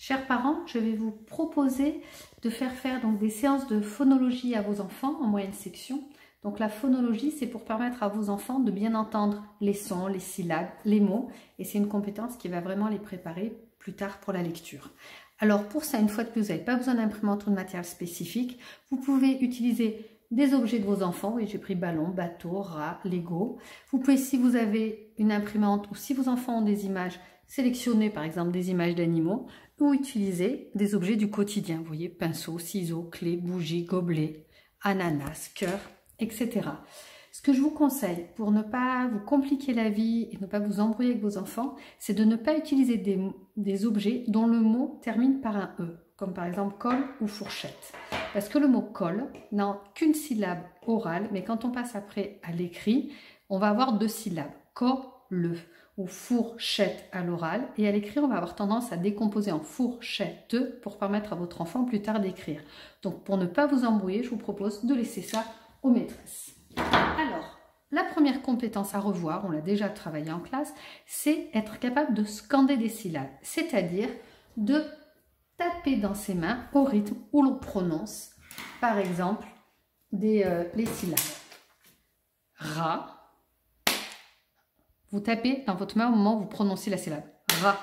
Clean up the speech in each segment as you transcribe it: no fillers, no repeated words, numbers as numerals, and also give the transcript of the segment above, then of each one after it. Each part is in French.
Chers parents, je vais vous proposer de faire donc des séances de phonologie à vos enfants en moyenne section. Donc la phonologie, c'est pour permettre à vos enfants de bien entendre les sons, les syllabes, les mots. Et c'est une compétence qui va vraiment les préparer plus tard pour la lecture. Alors pour ça, une fois de plus, vous n'avez pas besoin d'imprimante ou de matériel spécifique. Vous pouvez utiliser des objets de vos enfants. Oui, j'ai pris ballon, bateau, rat, Lego. Vous pouvez, si vous avez une imprimante ou si vos enfants ont des images, sélectionner par exemple des images d'animaux ou utiliser des objets du quotidien. Vous voyez, pinceau, ciseaux, clés, bougies, gobelets, ananas, cœur, etc. Ce que je vous conseille pour ne pas vous compliquer la vie et ne pas vous embrouiller avec vos enfants, c'est de ne pas utiliser des objets dont le mot termine par un E, comme par exemple colle ou fourchette. Parce que le mot colle n'a qu'une syllabe orale, mais quand on passe après à l'écrit, on va avoir deux syllabes, colle ou fourchette à l'oral, et à l'écrit, on va avoir tendance à décomposer en fourchette pour permettre à votre enfant plus tard d'écrire. Donc pour ne pas vous embrouiller, je vous propose de laisser ça aux maîtresses. Alors, la première compétence à revoir, on l'a déjà travaillé en classe, c'est être capable de scander des syllabes, c'est-à-dire de taper dans ses mains au rythme où l'on prononce, par exemple, les syllabes. Rat. Vous tapez dans votre main au moment où vous prononcez la syllabe. Rat.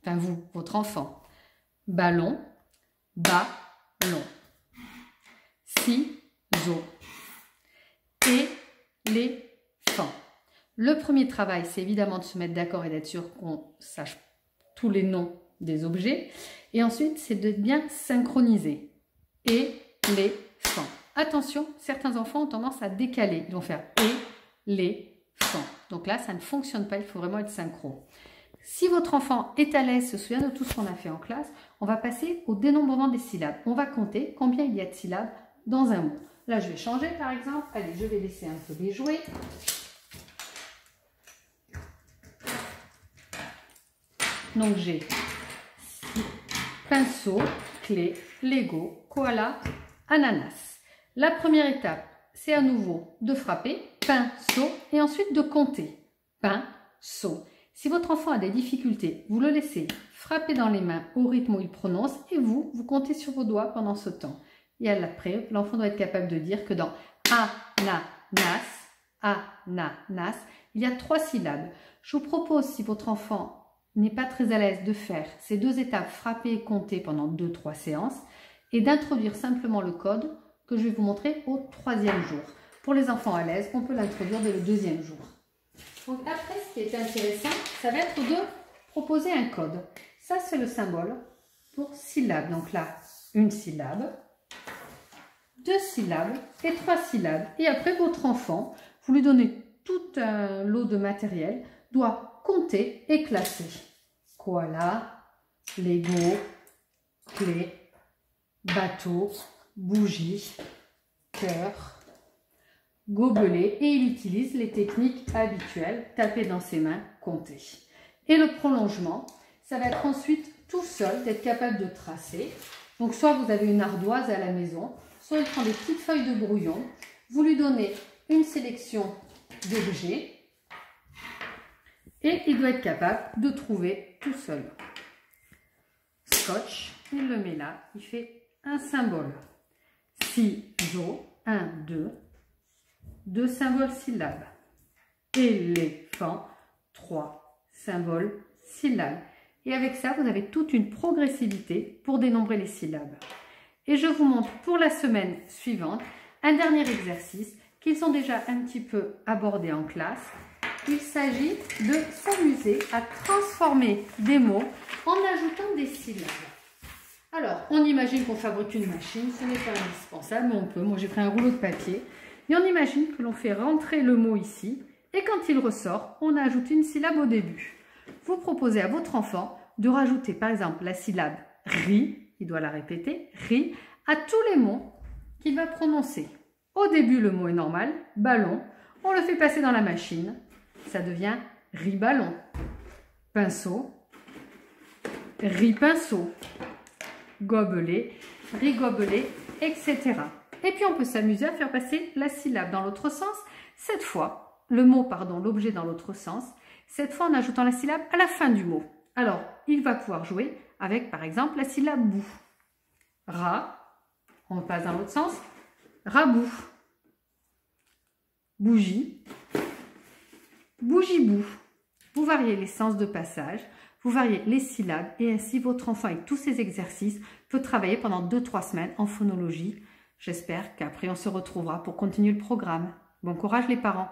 Enfin vous, votre enfant. Ballon. Ballon. Ciseaux. Éléphant. Le premier travail, c'est évidemment de se mettre d'accord et d'être sûr qu'on sache tous les noms des objets. Et ensuite, c'est de bien synchroniser. Éléphant. Attention, certains enfants ont tendance à décaler. Ils vont faire éléphant. Donc là, ça ne fonctionne pas, il faut vraiment être synchro. Si votre enfant est à l'aise, se souvient de tout ce qu'on a fait en classe, on va passer au dénombrement des syllabes. On va compter combien il y a de syllabes dans un mot. Là, je vais changer par exemple. Allez, je vais laisser un peu les jouer. Donc j'ai pinceau, clé, Lego, koala, ananas. La première étape, c'est à nouveau de frapper, pinceau, et ensuite de compter, pinceau. Si votre enfant a des difficultés, vous le laissez frapper dans les mains au rythme où il prononce et vous comptez sur vos doigts pendant ce temps. Et après, l'enfant doit être capable de dire que dans ananas, il y a 3 syllabes. Je vous propose, si votre enfant n'est pas très à l'aise, de faire ces 2 étapes, frapper et compter pendant 2-3 séances, et d'introduire simplement le code que je vais vous montrer au 3e jour. Pour les enfants à l'aise, on peut l'introduire dès le 2e jour. Donc après, ce qui est intéressant, ça va être de proposer un code. Ça, c'est le symbole pour syllabe. Donc là, une syllabe, 2 syllabes et 3 syllabes. Et après, votre enfant, vous lui donnez tout un lot de matériel, doit compter et classer. Koala, Lego, clé, bateau, bougie, cœur, gobelet, et il utilise les techniques habituelles, taper dans ses mains, compter. Et le prolongement, ça va être ensuite tout seul, d'être capable de tracer. Donc soit vous avez une ardoise à la maison, soit il prend des petites feuilles de brouillon, vous lui donnez une sélection d'objets et il doit être capable de trouver tout seul. Scotch, il le met là, il fait un symbole. Ciseaux, 1, 2, 2 symboles syllabes. Éléphant, 3 symboles syllabes. Et avec ça, vous avez toute une progressivité pour dénombrer les syllabes. Et je vous montre pour la semaine suivante un dernier exercice qu'ils ont déjà un petit peu abordé en classe. Il s'agit de s'amuser à transformer des mots en ajoutant des syllabes. Alors, on imagine qu'on fabrique une machine, ce n'est pas indispensable, mais on peut. Moi, j'ai pris un rouleau de papier. Et on imagine que l'on fait rentrer le mot ici. Et quand il ressort, on ajoute une syllabe au début. Vous proposez à votre enfant de rajouter, par exemple, la syllabe « ri », il doit la répéter, « ri », à tous les mots qu'il va prononcer. Au début, le mot est normal, « ballon ». On le fait passer dans la machine. Ça devient « riz-ballon ». Pinceau, « riz-pinceau ». Gobelet, rigobelet, etc. Et puis on peut s'amuser à faire passer la syllabe dans l'autre sens, cette fois, l'objet dans l'autre sens, cette fois en ajoutant la syllabe à la fin du mot. Alors, il va pouvoir jouer avec par exemple la syllabe bout. Rat, on passe dans l'autre sens, rabout. Bougie, bougibou. Vous variez les sens de passage, vous variez les syllabes et ainsi votre enfant avec tous ces exercices peut travailler pendant 2-3 semaines en phonologie. J'espère qu'après on se retrouvera pour continuer le programme. Bon courage les parents!